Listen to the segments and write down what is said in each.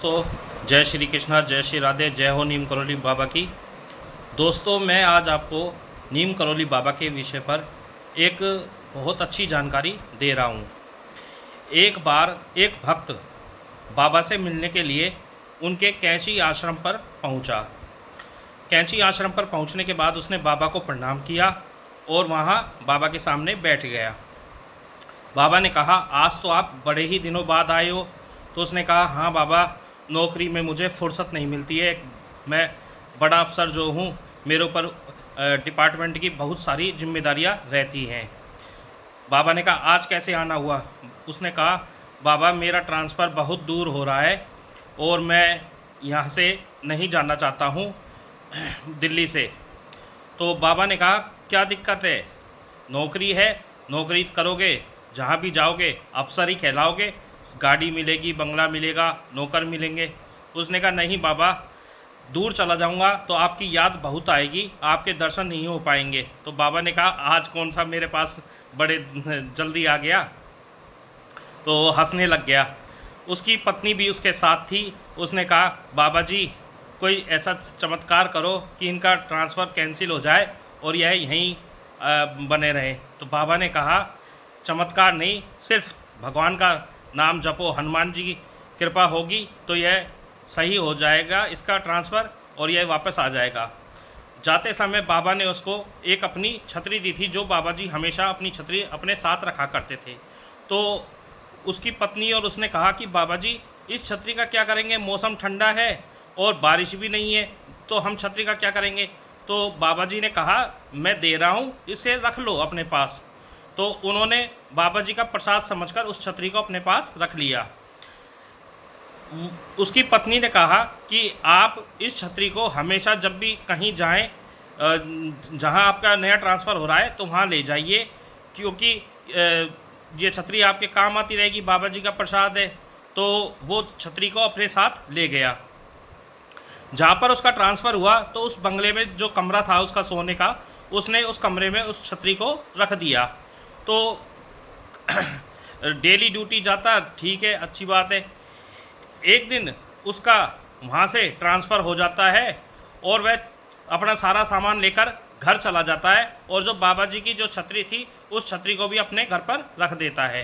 दोस्तों, जय श्री कृष्णा, जय श्री राधे, जय हो नीम करौली बाबा की। दोस्तों, मैं आज आपको नीम करौली बाबा के विषय पर एक बहुत अच्छी जानकारी दे रहा हूँ। एक बार एक भक्त बाबा से मिलने के लिए उनके कैंची आश्रम पर पहुँचा। कैंची आश्रम पर पहुँचने के बाद उसने बाबा को प्रणाम किया और वहाँ बाबा के सामने बैठ गया। बाबा ने कहा, आज तो आप बड़े ही दिनों बाद आए हो। तो उसने कहा, हाँ बाबा, नौकरी में मुझे फुर्सत नहीं मिलती है। मैं बड़ा अफसर जो हूँ, मेरे ऊपर डिपार्टमेंट की बहुत सारी जिम्मेदारियाँ रहती हैं। बाबा ने कहा, आज कैसे आना हुआ? उसने कहा, बाबा मेरा ट्रांसफ़र बहुत दूर हो रहा है और मैं यहाँ से नहीं जाना चाहता हूँ दिल्ली से। तो बाबा ने कहा, क्या दिक्कत है? नौकरी है, नौकरी करोगे, जहाँ भी जाओगे अफसर ही कहलाओगे, गाड़ी मिलेगी, बंगला मिलेगा, नौकर मिलेंगे। उसने कहा, नहीं बाबा, दूर चला जाऊंगा तो आपकी याद बहुत आएगी, आपके दर्शन नहीं हो पाएंगे। तो बाबा ने कहा, आज कौन सा मेरे पास बड़े जल्दी आ गया? तो हंसने लग गया। उसकी पत्नी भी उसके साथ थी। उसने कहा, बाबा जी, कोई ऐसा चमत्कार करो कि इनका ट्रांसफ़र कैंसिल हो जाए और यह यहीं बने रहे। तो बाबा ने कहा, चमत्कार नहीं, सिर्फ भगवान का नाम जपो, हनुमान जी की कृपा होगी तो यह सही हो जाएगा इसका ट्रांसफ़र और यह वापस आ जाएगा। जाते समय बाबा ने उसको एक अपनी छतरी दी थी, जो बाबा जी हमेशा अपनी छतरी अपने साथ रखा करते थे। तो उसकी पत्नी और उसने कहा कि बाबा जी, इस छतरी का क्या करेंगे? मौसम ठंडा है और बारिश भी नहीं है, तो हम छतरी का क्या करेंगे? तो बाबा जी ने कहा, मैं दे रहा हूँ, इसे रख लो अपने पास। तो उन्होंने बाबा जी का प्रसाद समझकर उस छतरी को अपने पास रख लिया। उसकी पत्नी ने कहा कि आप इस छतरी को हमेशा जब भी कहीं जाएं, जहां आपका नया ट्रांसफ़र हो रहा है तो वहां ले जाइए, क्योंकि ये छतरी आपके काम आती रहेगी, बाबा जी का प्रसाद है। तो वो छतरी को अपने साथ ले गया। जहाँ पर उसका ट्रांसफ़र हुआ तो उस बंगले में जो कमरा था उसका सोने का, उसने उस कमरे में उस छतरी को रख दिया। तो डेली ड्यूटी जाता, ठीक है, अच्छी बात है। एक दिन उसका वहाँ से ट्रांसफ़र हो जाता है और वह अपना सारा सामान लेकर घर चला जाता है और जो बाबा जी की जो छतरी थी उस छतरी को भी अपने घर पर रख देता है।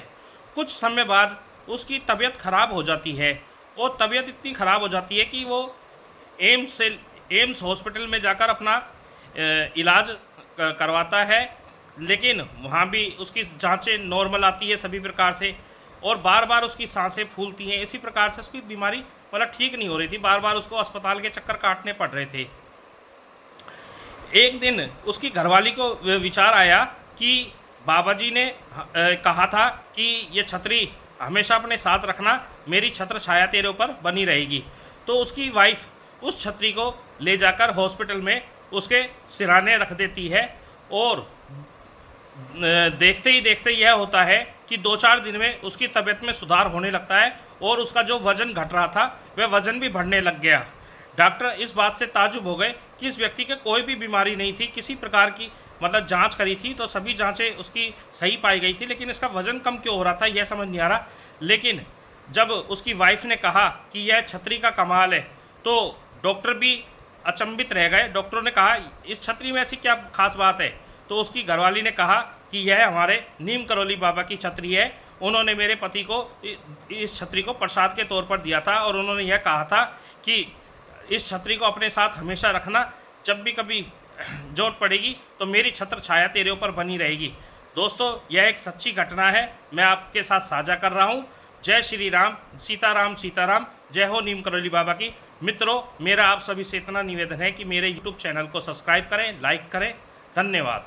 कुछ समय बाद उसकी तबीयत ख़राब हो जाती है और तबीयत इतनी ख़राब हो जाती है कि वो एम्स हॉस्पिटल में जाकर अपना इलाज करवाता है, लेकिन वहाँ भी उसकी जांचें नॉर्मल आती है सभी प्रकार से और बार बार उसकी सांसें फूलती हैं। इसी प्रकार से उसकी बीमारी मतलब ठीक नहीं हो रही थी, बार बार उसको अस्पताल के चक्कर काटने पड़ रहे थे। एक दिन उसकी घरवाली को विचार आया कि बाबा जी ने कहा था कि ये छतरी हमेशा अपने साथ रखना, मेरी छत्र छाया तेरे ऊपर बनी रहेगी। तो उसकी वाइफ उस छतरी को ले जाकर हॉस्पिटल में उसके सिरहाने रख देती है और देखते ही देखते यह होता है कि 2-4 दिन में उसकी तबीयत में सुधार होने लगता है और उसका जो वज़न घट रहा था वह वज़न भी बढ़ने लग गया। डॉक्टर इस बात से ताजुब हो गए कि इस व्यक्ति के कोई भी बीमारी नहीं थी, किसी प्रकार की मतलब जांच करी थी तो सभी जांचें उसकी सही पाई गई थी, लेकिन इसका वज़न कम क्यों हो रहा था यह समझ नहीं आ रहा। लेकिन जब उसकी वाइफ ने कहा कि यह छतरी का कमाल है तो डॉक्टर भी अचंभित रह गए। डॉक्टरों ने कहा, इस छतरी में ऐसी क्या खास बात है? तो उसकी घरवाली ने कहा कि यह हमारे नीम करौली बाबा की छतरी है। उन्होंने मेरे पति को इस छतरी को प्रसाद के तौर पर दिया था और उन्होंने यह कहा था कि इस छतरी को अपने साथ हमेशा रखना, जब भी कभी जरूरत पड़ेगी तो मेरी छत्र छाया तेरे ऊपर बनी रहेगी। दोस्तों, यह एक सच्ची घटना है, मैं आपके साथ साझा कर रहा हूँ। जय श्री राम, सीताराम सीताराम, जय हो नीम करौली बाबा की। मित्रों, मेरा आप सभी से इतना निवेदन है कि मेरे यूट्यूब चैनल को सब्सक्राइब करें, लाइक करें। धन्यवाद।